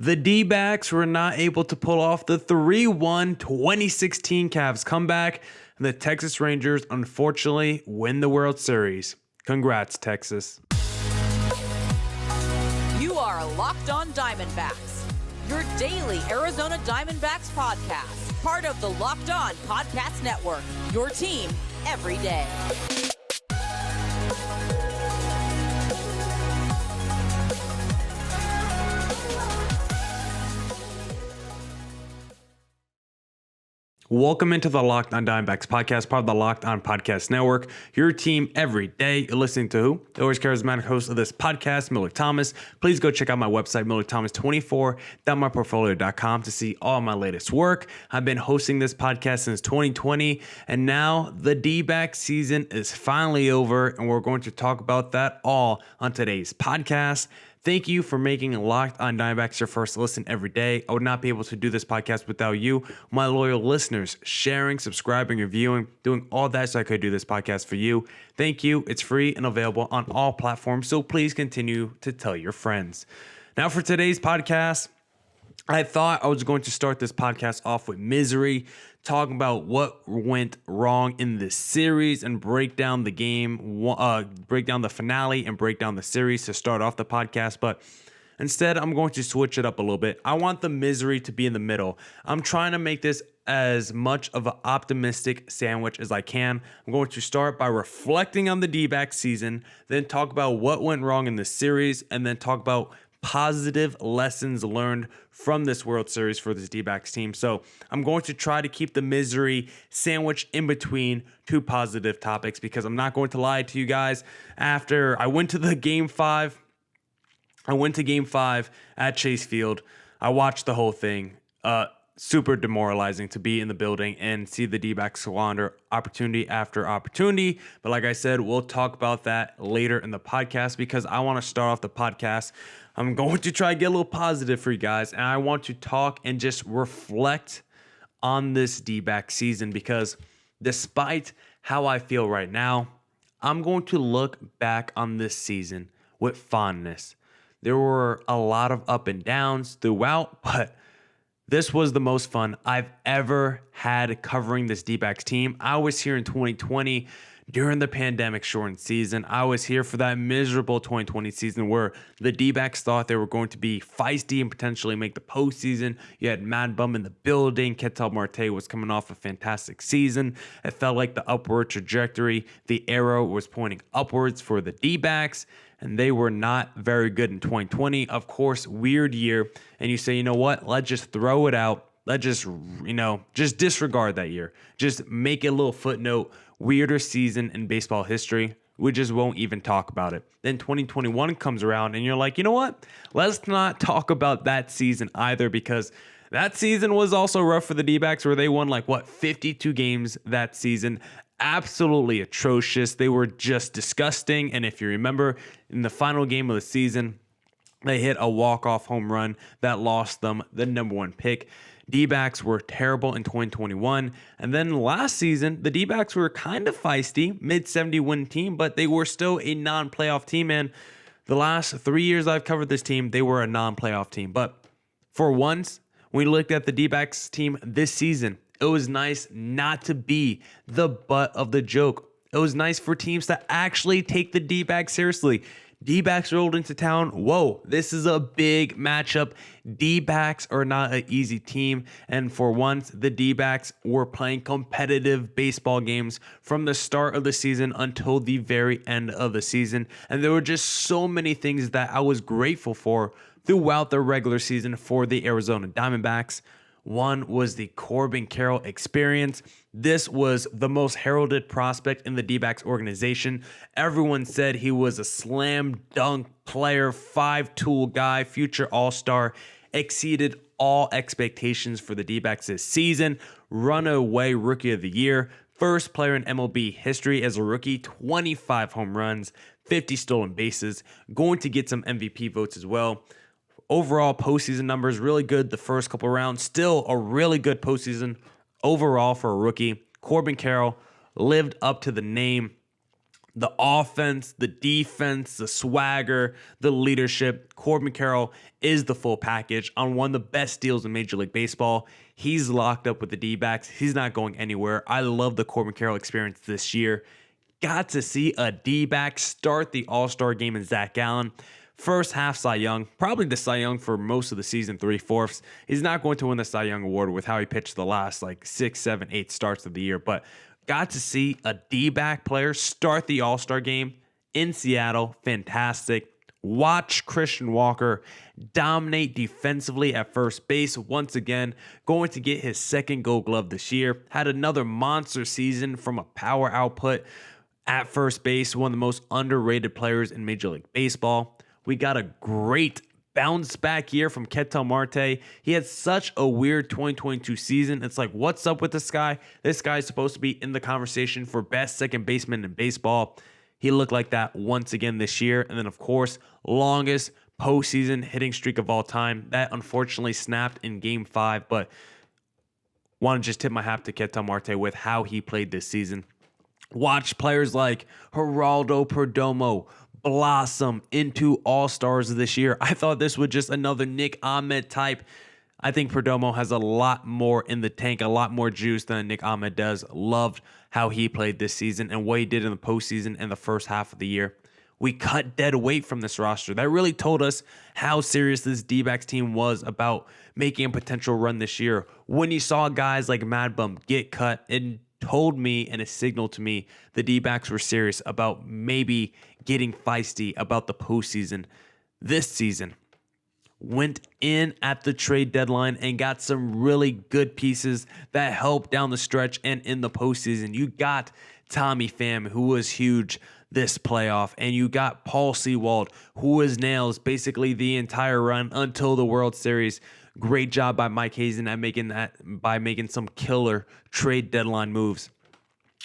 The D-backs were not able to pull off the 3-1 2016 Cavs comeback, and the Texas Rangers unfortunately win the World Series. Congrats, Texas. You are Locked On Diamondbacks, your daily Arizona Diamondbacks podcast, part of the Locked On Podcast Network, your team every day. Welcome into the Locked On Diamondbacks podcast, part of the Locked On Podcast Network. Your team every day. You're listening to who? The always charismatic host of this podcast, Millard Thomas. Please go check out my website, MillardThomas24.myportfolio.com to see all my latest work. I've been hosting this podcast since 2020, and now the D-back season is finally over, and we're going to talk about that all on today's podcast. Thank you for making Locked On Diamondbacks your first listen every day. I would not be able to do this podcast without you, my loyal listeners, sharing, subscribing, reviewing, doing all that so I could do this podcast for you. Thank you. It's free and available on all platforms, so please continue to tell your friends. Now for today's podcast, I thought I was going to start this podcast off with misery, talking about what went wrong in this series and break down the game, break down the finale and break down the series to start off the podcast. But instead, I'm going to switch it up a little bit. I want the misery to be in the middle. I'm trying to make this as much of an optimistic sandwich as I can. I'm going to start by reflecting on the D-back season, then talk about what went wrong in this series, and then talk about positive lessons learned from this World Series for this D-backs team. So I'm going to try to keep the misery sandwiched in between two positive topics, because I'm not going to lie to you guys. After I went to Game 5 at Chase Field, I watched the whole thing. Super demoralizing to be in the building and see the D-backs squander opportunity after opportunity. But like I said, we'll talk about that later in the podcast, because I want to start off the podcast. I'm going to try to get a little positive for you guys, and I want to talk and just reflect on this D-back season, because despite how I feel right now, I'm going to look back on this season with fondness. There were a lot of up and downs throughout, but this was the most fun I've ever had covering this D-backs team. I was here in 2020 during the pandemic shortened season. I was here for that miserable 2020 season where the D-backs thought they were going to be feisty and potentially make the postseason. You had Mad Bum in the building. Ketel Marte was coming off a fantastic season. It felt like the upward trajectory, the arrow was pointing upwards for the D-backs, and they were not very good in 2020. Of course, weird year. And you say, you know what? Let's just throw it out. Let's just disregard that year. Just make it a little footnote. Weirder season in baseball history. We just won't even talk about it. Then 2021 comes around and you're like, you know what? Let's not talk about that season either, because that season was also rough for the D-backs, where they won 52 games that season. Absolutely atrocious. They were just disgusting. And if you remember, in the final game of the season, they hit a walk-off home run that lost them the number one pick. D-backs were terrible in 2021. And then last season, the D-backs were kind of feisty, mid-70 win team, but they were still a non-playoff team. And the last 3 years I've covered this team, they were a non-playoff team. But for once, when we looked at the D-backs team this season, it was nice not to be the butt of the joke. It was nice for teams to actually take the D-backs seriously. D-backs rolled into town. Whoa, this is a big matchup. D-backs are not an easy team. And for once, the D-backs were playing competitive baseball games from the start of the season until the very end of the season. And there were just so many things that I was grateful for throughout the regular season for the Arizona Diamondbacks. One was the Corbin Carroll experience. This was the most heralded prospect in the D-backs organization. Everyone said he was a slam dunk player, 5-tool guy, future all-star, exceeded all expectations for the D-backs this season. Runaway rookie of the year, first player in MLB history as a rookie, 25 home runs, 50 stolen bases, going to get some MVP votes as well. Overall postseason numbers really good the first couple rounds. Still a really good postseason overall for a rookie. Corbin Carroll lived up to the name. The offense, the defense, the swagger, the leadership. Corbin Carroll is the full package on one of the best deals in Major League Baseball. He's locked up with the D-backs. He's not going anywhere. I love the Corbin Carroll experience this year. Got to see a D-back start the All-Star game in Zack Gallen. First half Cy Young, probably the Cy Young for most of the season, 3/4. He's not going to win the Cy Young award with how he pitched the last 6, 7, 8 starts of the year, but got to see a D-back player start the All-Star game in Seattle. Fantastic. Watch Christian Walker dominate defensively at first base once again, going to get his second Gold Glove this year. Had another monster season from a power output at first base, one of the most underrated players in Major League Baseball. We got a great bounce back year from Ketel Marte. He had such a weird 2022 season. It's like, what's up with this guy? This guy is supposed to be in the conversation for best second baseman in baseball. He looked like that once again this year. And then, of course, longest postseason hitting streak of all time. That unfortunately snapped in Game 5, but want to just tip my hat to Ketel Marte with how he played this season. Watch players like Geraldo Perdomo blossom into all-stars this year. I thought this was just another Nick Ahmed type. I think Perdomo has a lot more in the tank, a lot more juice than Nick Ahmed does. Loved how he played this season and what he did in the postseason and the first half of the year. We cut dead weight from this roster. That really told us how serious this D-backs team was about making a potential run this year. When you saw guys like Mad Bum get cut, it told me and it signaled to me the D-backs were serious about maybe getting feisty about the postseason. This season, went in at the trade deadline and got some really good pieces that helped down the stretch and in the postseason. You got Tommy Pham, who was huge this playoff, and you got Paul Sewald, who was nails basically the entire run until the World Series. Great job by Mike Hazen at making some killer trade deadline moves.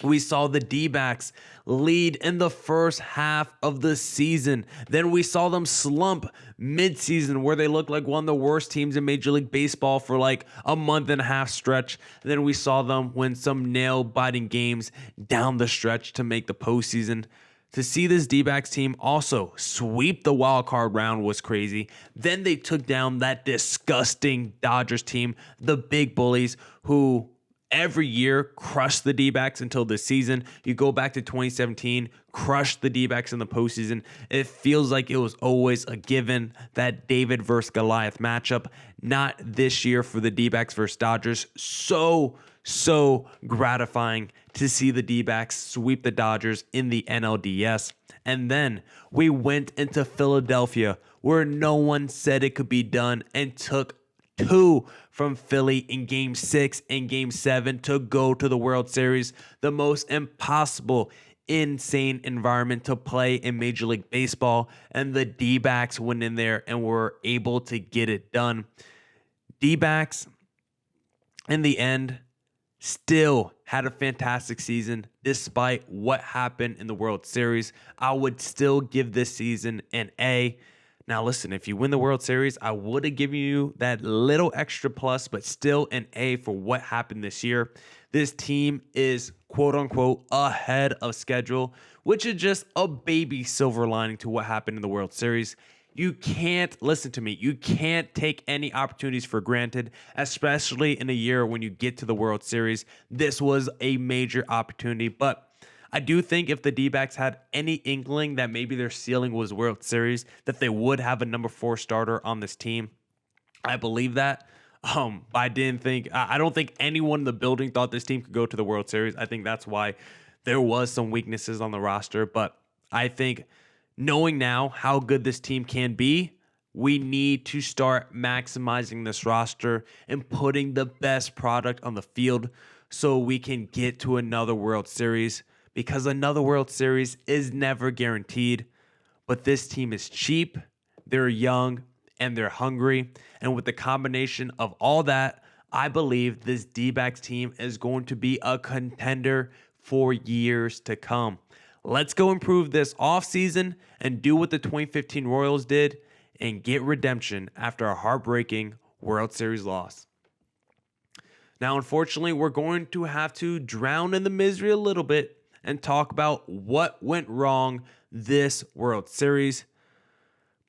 We saw the D-backs lead in the first half of the season. Then we saw them slump mid-season where they looked like one of the worst teams in Major League Baseball for a month and a half stretch. Then we saw them win some nail-biting games down the stretch to make the postseason. To see this D-backs team also sweep the wild card round was crazy. Then they took down that disgusting Dodgers team, the Big Bullies, who every year crushed the D-backs until this season. You go back to 2017, crushed the D-backs in the postseason. It feels like it was always a given, that David versus Goliath matchup. Not this year for the D-backs versus Dodgers. So gratifying to see the D-backs sweep the Dodgers in the NLDS. And then we went into Philadelphia, where no one said it could be done, and took 2 from Philly in Game 6 and Game 7 to go to the World Series. The most impossible, insane environment to play in Major League Baseball. And the D-backs went in there and were able to get it done. D-backs, in the end, still had a fantastic season despite what happened in the World Series. I would still give this season an A. Now, listen, if you win the World Series, I would have given you that little extra plus, but still an A for what happened this year. This team is, quote unquote, ahead of schedule, which is just a baby silver lining to what happened in the World Series. You can't, listen to me, you can't take any opportunities for granted, especially in a year when you get to the World Series. This was a major opportunity, but I do think if the D-backs had any inkling that maybe their ceiling was World Series, that they would have a number 4 starter on this team. I believe that. I don't think anyone in the building thought this team could go to the World Series. I think that's why there was some weaknesses on the roster, but I think knowing now how good this team can be, we need to start maximizing this roster and putting the best product on the field so we can get to another World Series, because another World Series is never guaranteed. But this team is cheap, they're young, and they're hungry. And with the combination of all that, I believe this D-backs team is going to be a contender for years to come. Let's go improve this offseason and do what the 2015 Royals did and get redemption after a heartbreaking World Series loss. Now, unfortunately, we're going to have to drown in the misery a little bit and talk about what went wrong this World Series.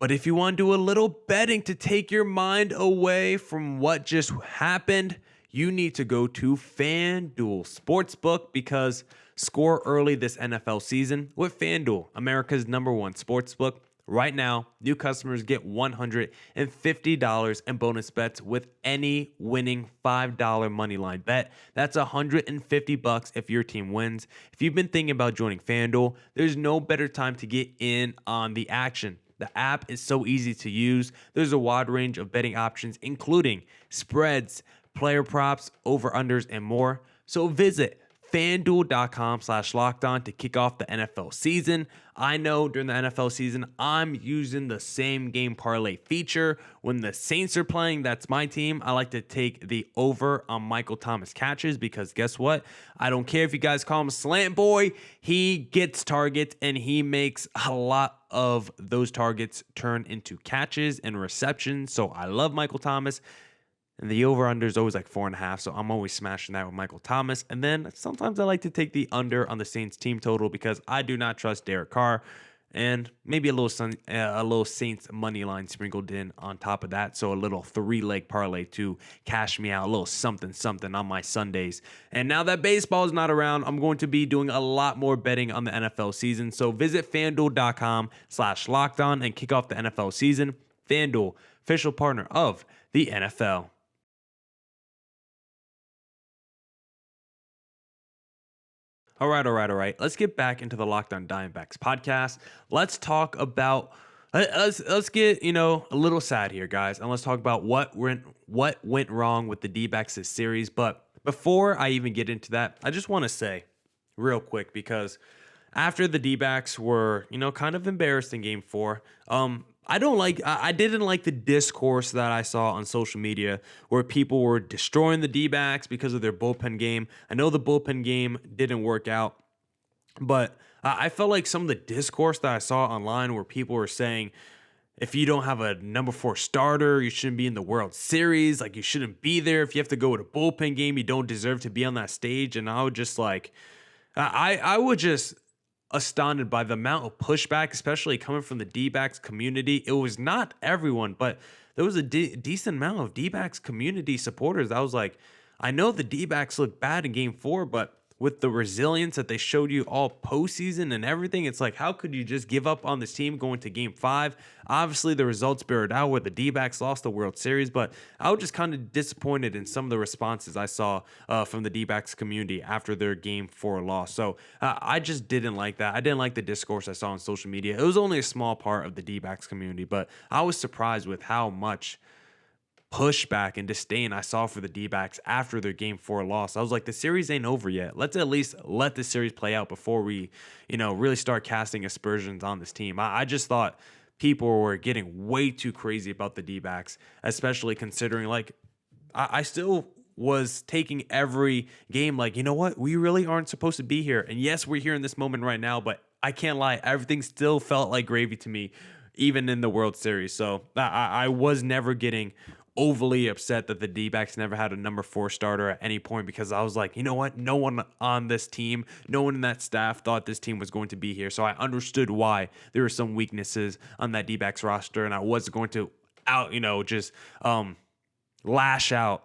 But if you want to do a little betting to take your mind away from what just happened, you need to go to FanDuel Sportsbook because score early this NFL season with FanDuel, America's #1 sportsbook. Right now, new customers get $150 in bonus bets with any winning $5 moneyline bet. That's $150 if your team wins. If you've been thinking about joining FanDuel, there's no better time to get in on the action. The app is so easy to use. There's a wide range of betting options, including spreads, player props, over-unders, and more. So visit FanDuel.com/lockedon to kick off the NFL season. I know during the NFL season, I'm using the same game parlay feature. When the Saints are playing, that's my team. I like to take the over on Michael Thomas catches because guess what? I don't care if you guys call him Slant Boy. He gets targets and he makes a lot of those targets turn into catches and receptions. So I love Michael Thomas. And the over-under is always like 4.5, so I'm always smashing that with Michael Thomas. And then sometimes I like to take the under on the Saints team total because I do not trust Derek Carr. And maybe a little Saints money line sprinkled in on top of that. So a little 3-leg parlay to cash me out, a little something on my Sundays. And now that baseball is not around, I'm going to be doing a lot more betting on the NFL season. So visit FanDuel.com/lockedon and kick off the NFL season. FanDuel, official partner of the NFL. All right. Let's get back into the Locked On Diamondbacks podcast. Let's talk about let's get, a little sad here, guys, and let's talk about what went wrong with the Dbacks this series. But before I even get into that, I just want to say real quick because after the Dbacks were, kind of embarrassed in Game 4, I didn't like the discourse that I saw on social media where people were destroying the D-backs because of their bullpen game. I know the bullpen game didn't work out, but I felt like some of the discourse that I saw online where people were saying, if you don't have a number 4 starter, you shouldn't be in the World Series. Like, you shouldn't be there. If you have to go with a bullpen game, you don't deserve to be on that stage. And I would just I would just astounded by the amount of pushback, especially coming from the Dbacks community. It was not everyone, but there was a decent amount of Dbacks community supporters. I was like, I know the Dbacks look bad in Game 4, but with the resilience that they showed you all postseason and everything, it's like, how could you just give up on this team going to Game 5? Obviously, the results bear it out where the D-backs lost the World Series, but I was just kind of disappointed in some of the responses I saw from the D-backs community after their Game 4 loss. So I just didn't like that. I didn't like the discourse I saw on social media. It was only a small part of the D-backs community, but I was surprised with how much pushback and disdain I saw for the D-backs after their Game 4 loss. I was like, the series ain't over yet. Let's at least let the series play out before we, really start casting aspersions on this team. I just thought people were getting way too crazy about the D-backs, especially considering, I still was taking every game like, you know what? We really aren't supposed to be here. And yes, we're here in this moment right now, but I can't lie. Everything still felt like gravy to me, even in the World Series. So I was never getting overly upset that the D-backs never had a number 4 starter at any point because I was like, you know what? No one on this team, no one in that staff thought this team was going to be here. So I understood why there were some weaknesses on that D-backs roster, and I wasn't going to lash out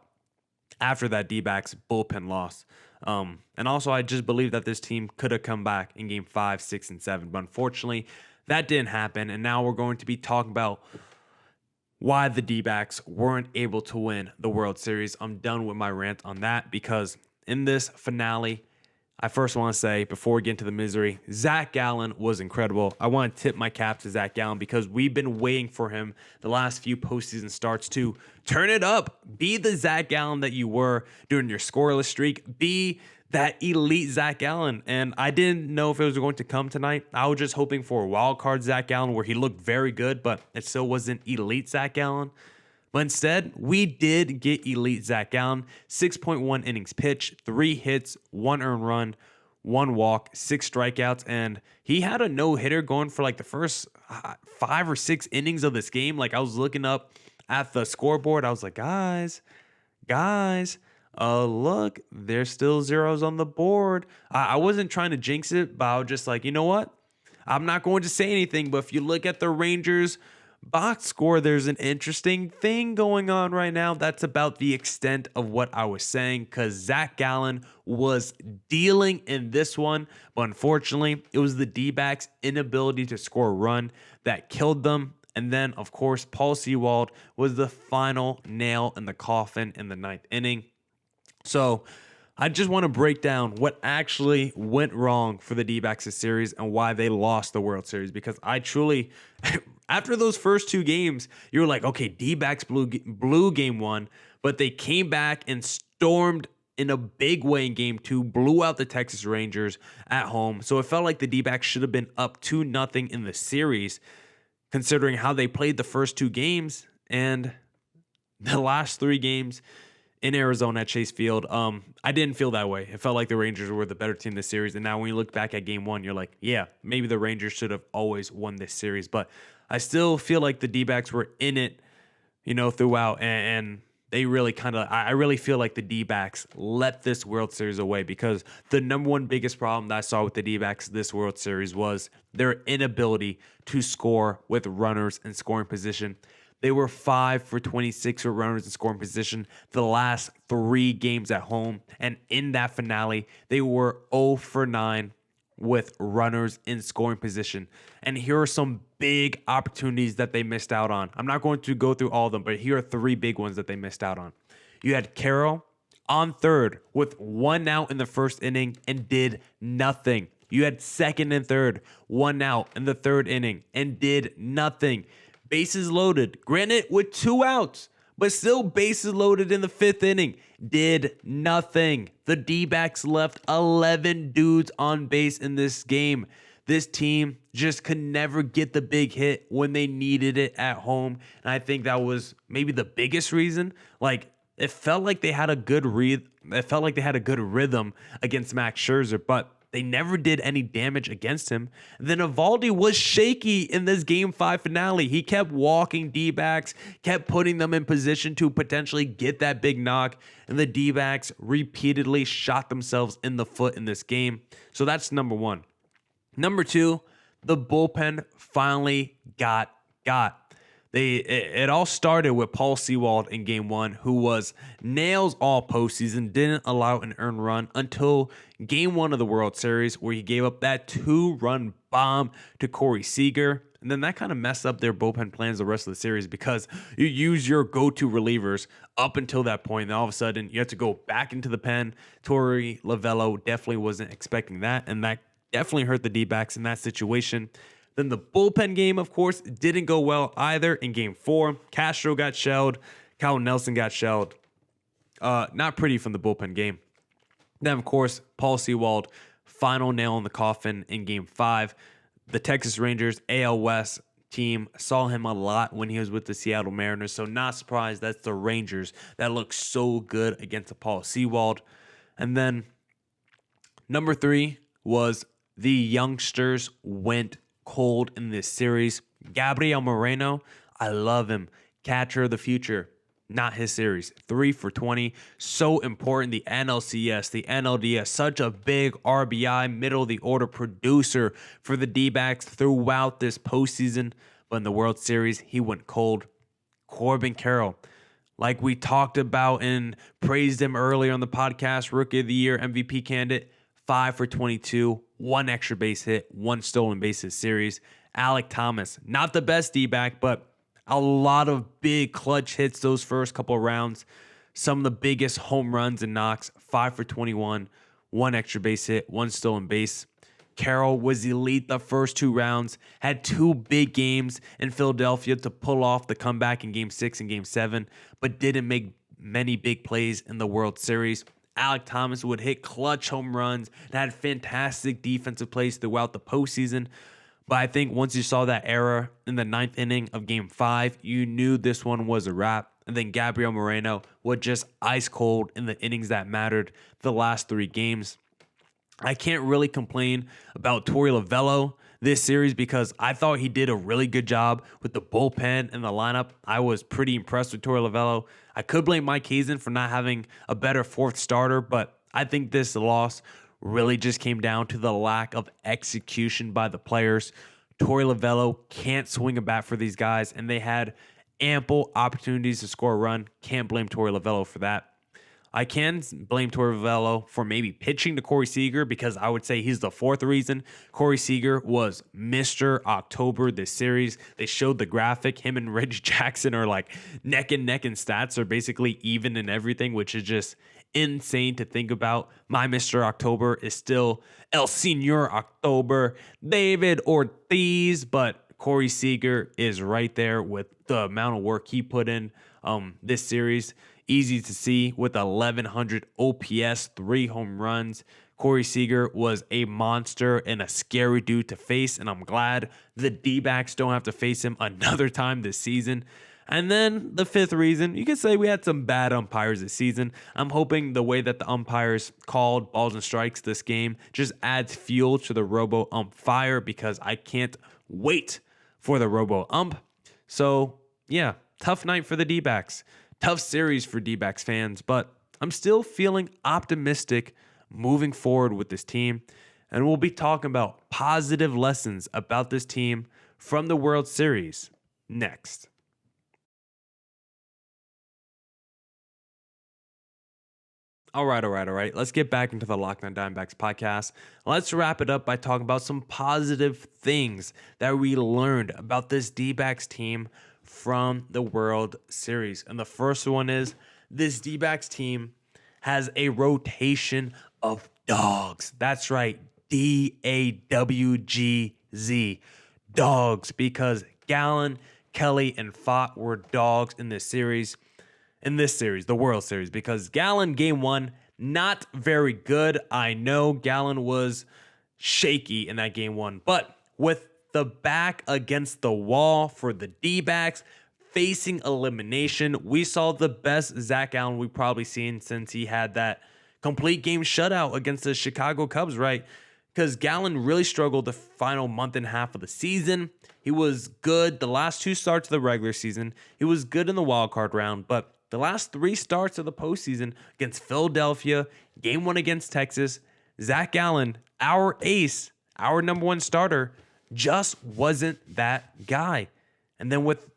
after that D-backs bullpen loss. And also, I just believe that this team could have come back in Game 5, 6, and 7. But unfortunately, that didn't happen. And now we're going to be talking about why the D-backs weren't able to win the World Series. I'm done with my rant on that because in this finale, I first want to say, before we get into the misery, Zack Gallen was incredible. I want to tip my cap to Zack Gallen because we've been waiting for him the last few postseason starts to turn it up. Be the Zack Gallen that you were during your scoreless streak. Be that elite Zack Gallen. And I didn't know if it was going to come tonight. I was just hoping for a wild card Zack Gallen where he looked very good, but it still wasn't elite Zack Gallen. But instead, we did get elite Zack Gallen. 6.1 innings pitched, 3 hits, 1 earned run, 1 walk, 6 strikeouts, and he had a no-hitter going for like the first 5 or 6 innings of this game. Like, I was looking up at the scoreboard. I was like, guys, Look, there's still zeros on the board. I wasn't trying to jinx it, but I was just like, you know what? I'm not going to say anything, but if you look at the Rangers box score, there's an interesting thing going on right now. That's about the extent of what I was saying, because Zack Gallen was dealing in this one, but unfortunately, it was the D-backs' inability to score a run that killed them. And then, of course, Paul Sewald was the final nail in the coffin in the ninth inning. So I just want to break down what actually went wrong for the D-backs this series and why they lost the World Series, because I truly, after those first two games, you were like, okay, D-backs blew game one, but they came back and stormed in a big way in game two, blew out the Texas Rangers at home. So it felt like the D-backs should have been up 2-0 in the series, considering how they played the first two games and the last three games in Arizona at Chase Field. I didn't feel that way. It felt like the Rangers were the better team this series. And now when you look back at game one, you're like, yeah, maybe the Rangers should have always won this series. But I still feel like the D-backs were in it, throughout. And they really I really feel like the D-backs let this World Series away, because the number one biggest problem that I saw with the D-backs this World Series was their inability to score with runners in scoring position. They were 5 for 26 with runners in scoring position the last three games at home. And in that finale, they were 0 for 9 with runners in scoring position. And here are some big opportunities that they missed out on. I'm not going to go through all of them, but here are three big ones that they missed out on. You had Carroll on third with one out in the first inning and did nothing. You had second and third, one out in the third inning and did nothing. Bases loaded, granted with 2 outs, but still bases loaded in the fifth inning, did nothing. The D-backs left 11 dudes on base in this game. This team just could never get the big hit when they needed it at home. And I think that was maybe the biggest reason. Like, it felt like they had a good rhythm against Max Scherzer, but they never did any damage against him. And then Eovaldi was shaky in this Game 5 finale. He kept walking D-backs, kept putting them in position to potentially get that big knock, and the D-backs repeatedly shot themselves in the foot in this game. So that's number one. Number two, the bullpen finally got. It all started with Paul Sewald in game one, who was nails all postseason, didn't allow an earned run until game one of the World Series, where he gave up that 2-run bomb to Cory Seager. And then that kind of messed up their bullpen plans the rest of the series, because you use your go-to relievers up until that point. And all of a sudden, you have to go back into the pen. Torey Lovullo definitely wasn't expecting that, and that definitely hurt the D-backs in that situation. Then the bullpen game, of course, didn't go well either in game 4. Castro got shelled. Kyle Nelson got shelled. Not pretty from the bullpen game. Then, of course, Paul Sewald, final nail in the coffin in game 5. The Texas Rangers AL West team saw him a lot when he was with the Seattle Mariners, so not surprised that's the Rangers that look so good against the Paul Sewald. And then number 3 was the youngsters went cold in this series. Gabriel Moreno, I love him. Catcher of the future. Not his series. 3 for 20. So important. The NLCS, the NLDS, such a big RBI, middle of the order producer for the D-backs throughout this postseason. But in the World Series, he went cold. Corbin Carroll, like we talked about and praised him earlier on the podcast, Rookie of the Year, MVP candidate, 5 for 22, 1 extra base hit, 1 stolen bases series. Alek Thomas, not the best D-back, but a lot of big clutch hits those first couple of rounds. Some of the biggest home runs and knocks, 5 for 21, 1 extra base hit, 1 stolen base. Carroll was elite the first 2 rounds, had 2 big games in Philadelphia to pull off the comeback in Game 6 and Game 7, but didn't make many big plays in the World Series. Alek Thomas would hit clutch home runs and had fantastic defensive plays throughout the postseason. But I think once you saw that era in the 9th inning of Game 5, you knew this one was a wrap. And then Gabriel Moreno was just ice cold in the innings that mattered the last 3 games. I can't really complain about Torey Lovullo. this series because I thought he did a really good job with the bullpen and the lineup. I was pretty impressed with Torey Lovullo. I could blame Mike Hazen for not having a better fourth starter, but I think this loss really just came down to the lack of execution by the players. Torey Lovullo can't swing a bat for these guys, and they had ample opportunities to score a run. Can't blame Torey Lovullo for that. I can blame Torey Lovullo for maybe pitching to Cory Seager because I would say he's the fourth reason. Cory Seager was Mr. October this series. They showed the graphic. Him and Reggie Jackson are like neck and neck in stats, are basically even in everything, which is just insane to think about. My Mr. October is still El Senor October, David Ortiz, but Cory Seager is right there with the amount of work he put in this series. Easy to see with 1,100 OPS, 3 home runs. Cory Seager was a monster and a scary dude to face, and I'm glad the D-backs don't have to face him another time this season. And then the fifth reason, you could say we had some bad umpires this season. I'm hoping the way that the umpires called balls and strikes this game just adds fuel to the robo-ump fire because I can't wait for the robo-ump. So, yeah, tough night for the D-backs. Tough series for D-backs fans, but I'm still feeling optimistic moving forward with this team. And we'll be talking about positive lessons about this team from the World Series next. All right. Let's get back into the Locked On Diamondbacks podcast. Let's wrap it up by talking about some positive things that we learned about this D-backs team from the World Series. And the first one is this D-backs team has a rotation of dogs. That's right, DAWGZ, dogs, because Gallen, Kelly, and Pfaadt were dogs in this series. The World Series, because Gallen, game 1, not very good. I know Gallen was shaky in that game 1, but with the back against the wall for the D-backs, facing elimination, we saw the best Zack Gallen we've probably seen since he had that complete game shutout against the Chicago Cubs, right? Because Gallen really struggled the final month and a half of the season. He was good the last 2 starts of the regular season. He was good in the wild card round, but the last 3 starts of the postseason against Philadelphia, game 1 against Texas, Zack Gallen, our ace, our number 1 starter, just wasn't that guy. And then with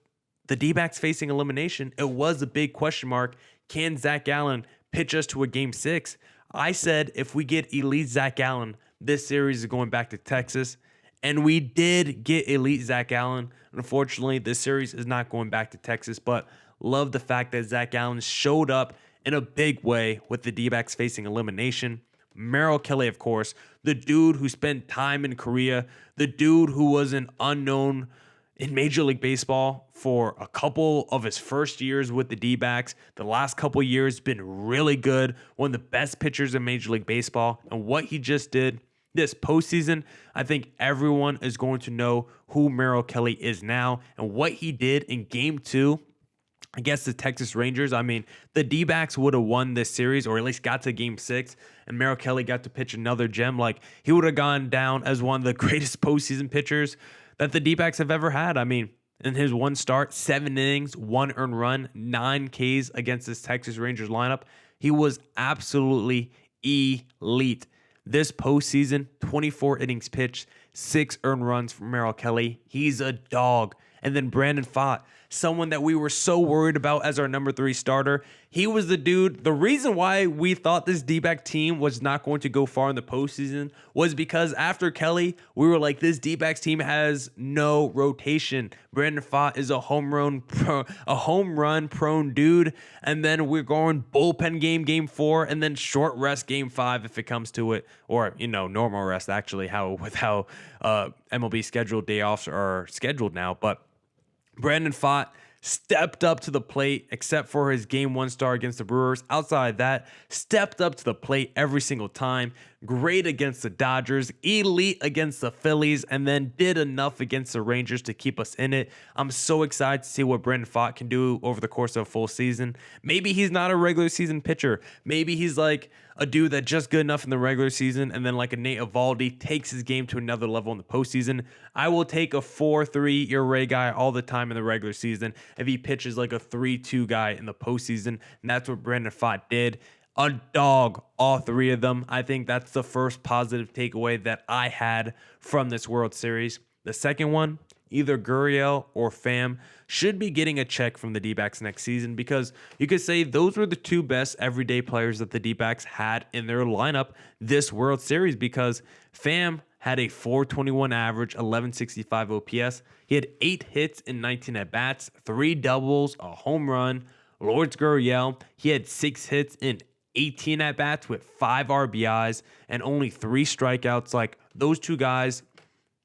the D-backs facing elimination, it was a big question mark. Can Zack Gallen pitch us to a game 6? I said if we get elite Zack Gallen, this series is going back to Texas. And we did get elite Zack Gallen. Unfortunately, this series is not going back to Texas, but love the fact that Zack Gallen showed up in a big way with the D-backs facing elimination. Merrill Kelly, of course, the dude who spent time in Korea, the dude who was an unknown in Major League Baseball for a couple of his first years with the D-backs. The last couple years been really good, one of the best pitchers in Major League Baseball. And what he just did this postseason, I think everyone is going to know who Merrill Kelly is now. And what he did in game 2 against the Texas Rangers, I mean, the D-backs would have won this series or at least got to game 6, and Merrill Kelly got to pitch another gem. Like, he would have gone down as one of the greatest postseason pitchers that the D-backs have ever had. I mean, in his 1 start, 7 innings, 1 earned run, 9 Ks against this Texas Rangers lineup, he was absolutely elite. This postseason, 24 innings pitched, 6 earned runs from Merrill Kelly. He's a dog. And then Brandon Pfaadt, someone that we were so worried about as our number 3 starter. He was the dude. The reason why we thought this D-back team was not going to go far in the postseason was because after Kelly, we were like, this D-backs team has no rotation. Brandon Pfaadt is a home run prone dude. And then we're going bullpen game 4, and then short rest game 5 if it comes to it, or normal rest actually. How MLB scheduled day offs are scheduled now, but Brandon Pfaadt stepped up to the plate, except for his game 1 start against the Brewers. Outside of that, stepped up to the plate every single time. great against the Dodgers, elite against the Phillies, and then did enough against the Rangers to keep us in it. I'm so excited to see what Brandon Pfaadt can do over the course of a full season. Maybe he's not a regular season pitcher. Maybe he's like a dude that's just good enough in the regular season, and then like a Nate Eovaldi takes his game to another level in the postseason. I will take a 4.3 ERA guy all the time in the regular season if he pitches like a 3.2 guy in the postseason, and that's what Brandon Pfaadt did. A dog, all three of them. I think that's the first positive takeaway that I had from this World Series. The second one, either Gurriel or Pham should be getting a check from the D-backs next season, because you could say those were the two best everyday players that the D-backs had in their lineup this World Series, because Pham had a 421 average, 1165 OPS. He had 8 hits in 19 at-bats, 3 doubles, a home run. Lourdes Gurriel, he had 6 hits in 18 at-bats with 5 RBIs and only 3 strikeouts. Like, those two guys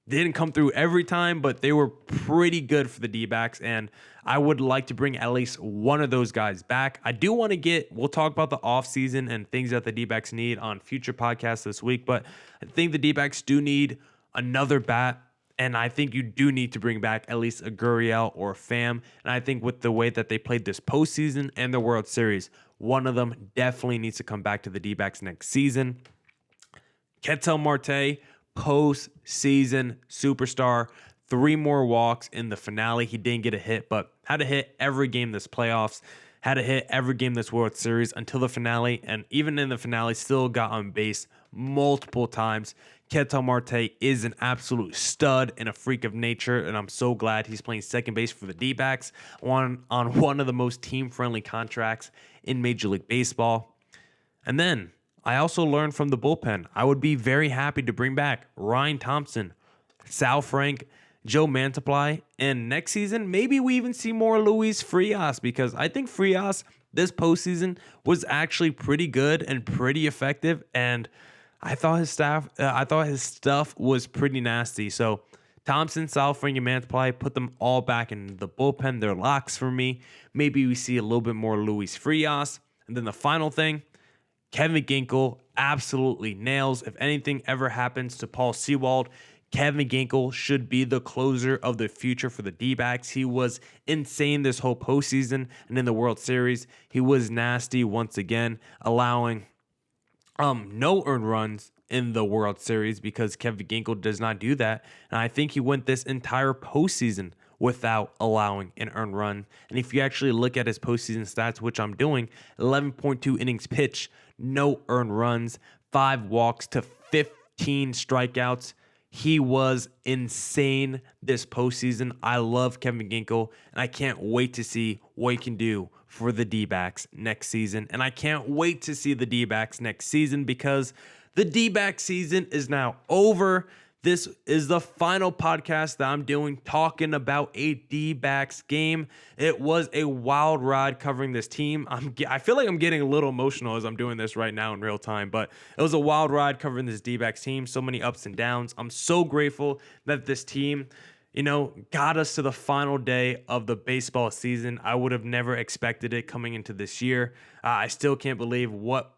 didn't come through every time, but they were pretty good for the D-backs, and I would like to bring at least one of those guys back. I do want to we'll talk about the offseason and things that the D-backs need on future podcasts this week, but I think the D-backs do need another bat, and I think you do need to bring back at least a Gurriel or a Pham, and I think with the way that they played this postseason and the World Series, one of them definitely needs to come back to the D-backs next season. Ketel Marte, postseason superstar, 3 more walks in the finale. He didn't get a hit, but had a hit every game this playoffs, had a hit every game this World Series until the finale, and even in the finale, still got on base multiple times. Ketel Marte is an absolute stud and a freak of nature, and I'm so glad he's playing second base for the D-backs on one of the most team-friendly contracts in Major League Baseball. And then I also learned from the bullpen, I would be very happy to bring back Ryan Thompson, Sal Frank, Joe Mantiply, and next season, maybe we even see more Luis Frias, because I think Frias this postseason was actually pretty good and pretty effective, and I thought his stuff was pretty nasty. So Thompson, Sal Frank, and Mantiply, put them all back in the bullpen. They're locks for me. Maybe we see a little bit more Luis Frias. And then the final thing, Kevin Ginkel absolutely nails. If anything ever happens to Paul Sewald, Kevin Ginkel should be the closer of the future for the D-backs. He was insane this whole postseason, and in the World Series, he was nasty once again, allowing no earned runs in the World Series, because Kevin Ginkel does not do that. And I think he went this entire postseason without allowing an earned run. And if you actually look at his postseason stats, which I'm doing, 11.2 innings pitched, no earned runs, 5 walks to 15 strikeouts. He was insane this postseason. I love Kevin Ginkel, and I can't wait to see what he can do for the D-backs next season. And I can't wait to see the D-backs next season, because the D-back season is now over. This is the final podcast that I'm doing talking about a D-backs game. It was a wild ride covering this team. I feel like I'm getting a little emotional as I'm doing this right now in real time, but it was a wild ride covering this D-backs team. So many ups and downs. I'm so grateful that this team, got us to the final day of the baseball season. I would have never expected it coming into this year. I still can't believe what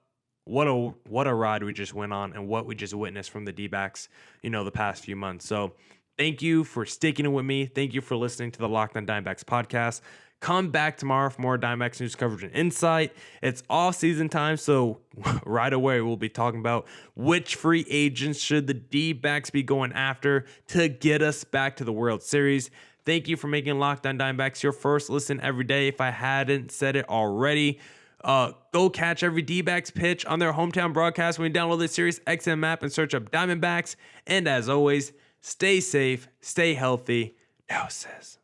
a ride we just went on and what we just witnessed from the D-backs, the past few months. So thank you for sticking with me. Thank you for listening to the Locked On Diamondbacks podcast. Come back tomorrow for more Diamondbacks news coverage and insight. It's off-season time, so right away we'll be talking about which free agents should the D-backs be going after to get us back to the World Series. Thank you for making Locked On Diamondbacks your first listen every day. If I hadn't said it already, go catch every D-backs pitch on their hometown broadcast when you download the Sirius XM app and search up Diamondbacks. And as always, stay safe, stay healthy. Deuces.